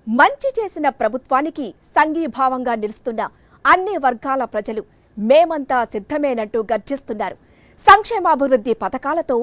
మంచి చేసిన ప్రభుత్వానికి సంఘీభావంగా నిలుస్తున్న అన్ని వర్గాల ప్రజలు మేమంతా సిద్ధమేనంటూ గర్జిస్తున్నారు. సంక్షేమాభివృద్ధి పథకాలతో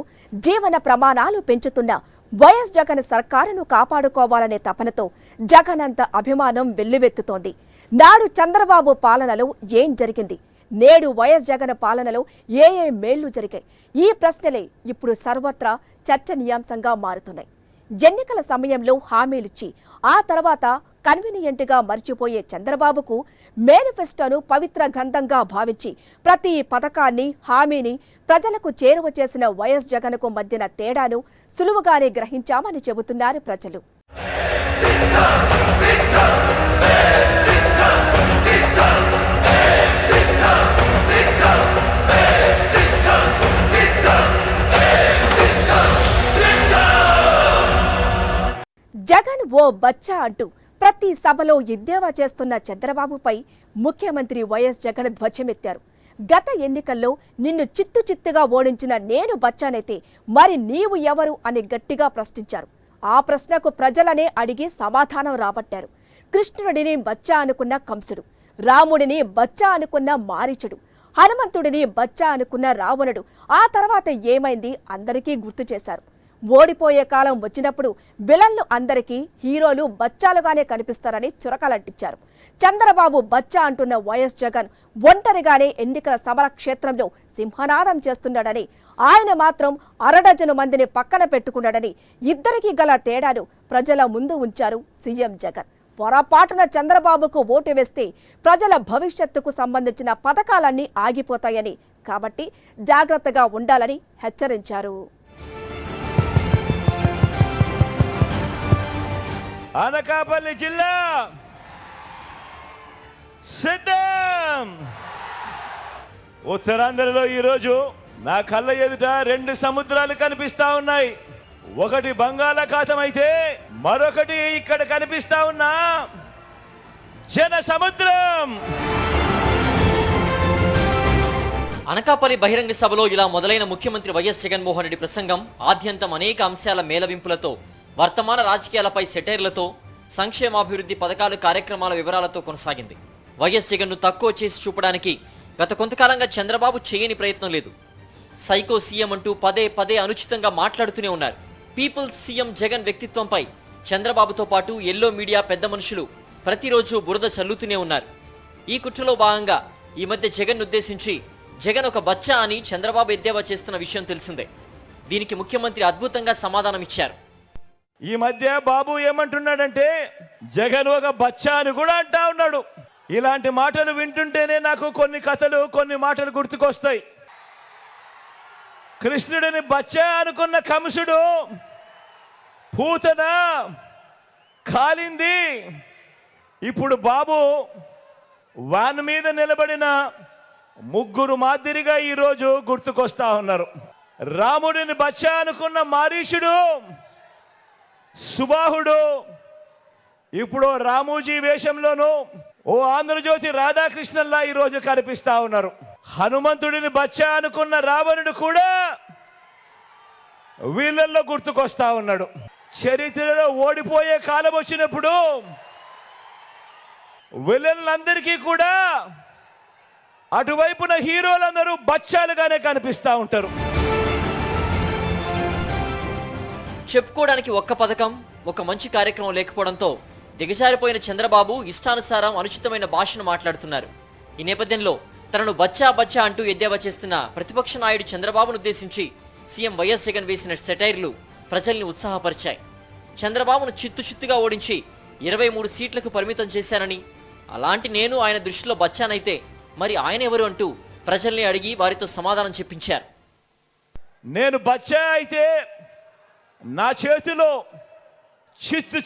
జీవన ప్రమాణాలు పెంచుతున్న వైఎస్ జగన్ సర్కారును కాపాడుకోవాలనే తపనతో జగనంత అభిమానం వెల్లువెత్తుతోంది. నాడు చంద్రబాబు పాలనలో ఏం జరిగింది, నేడు వైఎస్ జగన్ పాలనలో ఏ మేళ్లు జరిగాయి? ఈ ప్రశ్నలే ఇప్పుడు సర్వత్రా చర్చనీయాంశంగా మారుతున్నాయి. ఎన్నికల సమయంలో హామీలిచ్చి ఆ తర్వాత కన్వీనియంట్గా మర్చిపోయే చంద్రబాబుకు మేనిఫెస్టోను పవిత్ర గ్రంథంగా భావించి ప్రతి పథకాన్ని, హామీని ప్రజలకు చేరువ చేసిన వైఎస్ జగన్కు మధ్యన తేడాను సులువుగానే గ్రహించామని చెబుతున్నారు ప్రజలు. జగన్ ఓ బచ్చా అంటూ ప్రతి సభలో ఎద్దేవా చేస్తున్న చంద్రబాబుపై ముఖ్యమంత్రి వైఎస్ జగన్ ధ్వజమెత్తారు. గత ఎన్నికల్లో నిన్ను చిత్తుగా ఓడించిన నేను బచ్చానైతే మరి నీవు ఎవరు అని గట్టిగా ప్రశ్నించారు. ఆ ప్రశ్నకు ప్రజలనే అడిగి సమాధానం రాబట్టారు. కృష్ణుడిని బచ్చా అనుకున్న కంసుడు, రాముడిని బచ్చా అనుకున్న మారీచుడు, హనుమంతుడిని బచ్చా అనుకున్న రావణుడు ఆ తర్వాత ఏమైంది అందరికీ గుర్తు చేశారు. ఓడిపోయే కాలం వచ్చినప్పుడు విలన్లు అందరికీ హీరోలు బచ్చాలుగానే కనిపిస్తారని చురకలంటించారు. చంద్రబాబు బచ్చా అంటున్న వైఎస్ జగన్ ఒంటరిగానే ఎన్నికల సమర క్షేత్రంలో సింహనాదం చేస్తున్నాడని, ఆయన మాత్రం అరడజను మందిని పక్కన పెట్టుకున్నాడని ఇద్దరికీ గల తేడాను ప్రజల ముందు ఉంచారు సీఎం జగన్. పొరపాటున చంద్రబాబుకు ఓటు వేస్తే ప్రజల భవిష్యత్తుకు సంబంధించిన పథకాలన్నీ ఆగిపోతాయని, కాబట్టి జాగ్రత్తగా ఉండాలని హెచ్చరించారు. అనకాపల్లి జిల్లా సిద్ధం. ఉత్తరాంధ్రలో ఈరోజు నా కళ్ళ ఎదుట రెండు సముద్రాలు కనిపిస్తా ఉన్నాయి. ఒకటి బంగాళాఖాతం అయితే మరొకటి ఇక్కడ కనిపిస్తా ఉన్న జన సముద్రం. అనకాపల్లి బహిరంగ సభలో ఇలా మొదలైన ముఖ్యమంత్రి వైఎస్ జగన్మోహన్ రెడ్డి ప్రసంగం ఆద్యంతం అనేక అంశాల మేళవింపులతో, వర్తమాన రాజకీయాలపై సెటైర్లతో, సంక్షేమాభివృద్ధి పథకాలు, కార్యక్రమాల వివరాలతో కొనసాగింది. వైఎస్ జగన్ను తక్కువ చేసి చూపడానికి గత కొంతకాలంగా చంద్రబాబు చేయని ప్రయత్నం లేదు. సైకో సీఎం అంటూ పదే పదే అనుచితంగా మాట్లాడుతూనే ఉన్నారు. పీపుల్స్ సీఎం జగన్ వ్యక్తిత్వంపై చంద్రబాబుతో పాటు ఎల్లో మీడియా పెద్ద మనుషులు ప్రతిరోజు బురద చల్లుతూనే ఉన్నారు. ఈ కుట్రలో భాగంగా ఈ మధ్య జగన్ ఉద్దేశించి జగన్ ఒక బచ్చా అని చంద్రబాబు ఎద్దేవా చేస్తున్న విషయం తెలిసిందే. దీనికి ముఖ్యమంత్రి అద్భుతంగా సమాధానం ఇచ్చారు. ఈ మధ్య బాబు ఏమంటున్నాడంటే జగన్ ఒక బచ్చా అని కూడా అంటా ఉన్నాడు. ఇలాంటి మాటలు వింటుంటేనే నాకు కొన్ని కథలు, కొన్ని మాటలు గుర్తుకొస్తాయి. కృష్ణుడిని బచ్చా అనుకున్న కంసుడు పూతన కాలింది. ఇప్పుడు బాబు వాన్ మీద నిలబడిన ముగ్గురు మాదిరిగా ఈరోజు గుర్తుకొస్తా ఉన్నారు. రాముడిని బచ్చా అనుకున్న మారీషుడు, సుబాహుడు ఇప్పుడు రామూజీ వేషంలోనూ ఓ ఆంధ్రజ్యోతి రాధాకృష్ణన్లా ఈరోజు కనిపిస్తా ఉన్నారు. హనుమంతుడిని బచ్చా అనుకున్న రావణుడు కూడా వీళ్ళల్లో గుర్తుకొస్తా ఉన్నాడు. చరిత్రలో ఓడిపోయే కాలం వచ్చినప్పుడు విలన్లందరికీ కూడా అటువైపున హీరోలందరూ బచ్చాలుగానే కనిపిస్తా ఉంటారు. చెప్పుకోవడానికి ఒక్క పథకం, ఒక మంచి కార్యక్రమం లేకపోవడంతో దిగజారిపోయిన చంద్రబాబు ఇష్టానుసారం అనుచితమైన భాషను మాట్లాడుతున్నారు. ఈ నేపథ్యంలో తనను బచ్చా బచ్చా అంటూ ఎద్దేవా చేస్తున్న ప్రతిపక్ష నాయుడు చంద్రబాబును ఉద్దేశించి సీఎం వైఎస్ జగన్ వేసిన సెటైర్లు ప్రజల్ని ఉత్సాహపరిచాయి. చంద్రబాబును చిత్తుగా ఓడించి 23 సీట్లకు పరిమితం చేశానని, అలాంటి నేను ఆయన దృష్టిలో బచ్చానైతే మరి ఆయన ఎవరు అంటూ ప్రజల్ని అడిగి వారితో సమాధానం చెప్పించారు. నేను బచ్చా అయితే నా చేతిలో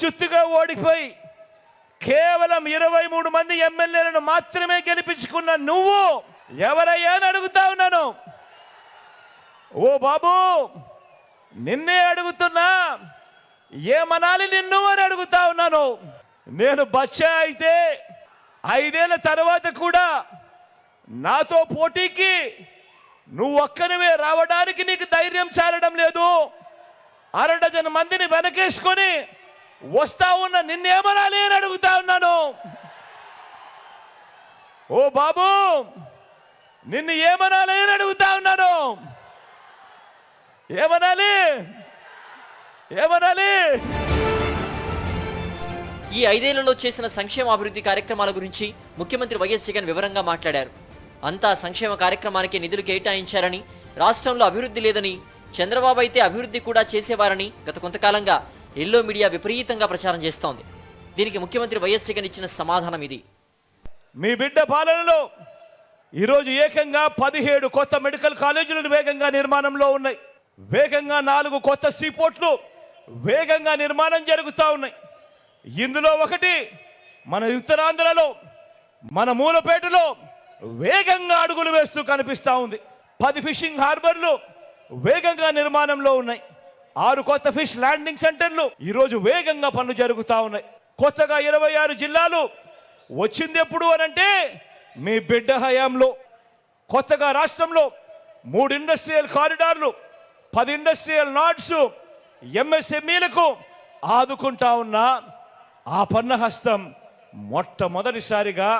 చిత్తుగా ఓడిపోయి కేవలం 23 మంది ఎమ్మెల్యేలను మాత్రమే గెలిపించుకున్న నువ్వు ఎవరయ్యా అని అడుగుతా ఉన్నాను. ఓ బాబు, నిన్నే అడుగుతున్నా, ఏమనాలి నిన్ను అని అడుగుతా ఉన్నాను. నేను బచ్చా అయితే 5 ఏళ్ల తర్వాత కూడా నాతో పోటీకి నువ్వు ఒక్కనివే రావడానికి నీకు ధైర్యం చాలడం లేదు. 6 డజన్ మందిని వెనకేసుకొని వస్తా ఉన్న నిన్నేమనాలి అని అడుగుతా ఉన్నాను. ఓ బాబు, నిన్ను ఏమనాలి అని అడుగుతా ఉన్నాను. ఏమనాలి? ఈ 5 ఏళ్లలో చేసిన సంక్షేమ అభివృద్ధి కార్యక్రమాల గురించి ముఖ్యమంత్రి వైఎస్ జగన్ వివరంగా మాట్లాడారు. అంతా సంక్షేమ కార్యక్రమానికి నిధులు కేటాయించారని, రాష్ట్రంలో అభివృద్ధి లేదని, చంద్రబాబు అయితే అభివృద్ధి కూడా చేసేవారని గత కొంతకాలంగా ఎల్లో మీడియా విపరీతంగా ప్రచారం చేస్తోంది. దీనికి ముఖ్యమంత్రి వైఎస్ జగన్ ఇచ్చిన సమాధానం ఇది. మీ బిడ్డ పాలనలో ఈరోజు ఏకంగా 17 కొత్త మెడికల్ కాలేజీలు వేగంగా నిర్మాణంలో ఉన్నాయి. వేగంగా 4 కొత్త సీపోర్ట్లు వేగంగా నిర్మాణం జరుగుతూ ఉన్నాయి. ఇందులో ఒకటి మన ఉత్తరాంధ్రలో, మన మూలపేటలో వేగంగా అడుగులు వేస్తూ కనిపిస్తూ ఉంది. 10 ఫిషింగ్ హార్బర్లు వేగంగా నిర్మాణంలో ఉన్నాయి. 6 కొత్త ఫిష్ ల్యాండింగ్ సెంటర్లు ఈరోజు వేగంగా పనులు జరుగుతూ ఉన్నాయి. కొత్తగా 26 జిల్లాలు వచ్చింది ఎప్పుడు అనంటే మీ బిడ్డ హయాంలో. కొత్తగా రాష్ట్రంలో 3 ఇండస్ట్రియల్ కారిడార్లు, 10 ఇండస్ట్రియల్ నాడ్స్, ఎంఎస్ఎంఈలకు ఆదుకుంటా ఉన్న ఆ పన్నహస్తం మొట్టమొదటిసారిగా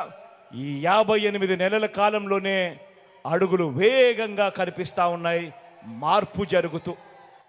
ఈ 58 నెలల కాలంలోనే అడుగులు వేగంగా కనిపిస్తా ఉన్నాయి. మార్పు జరుగుతూ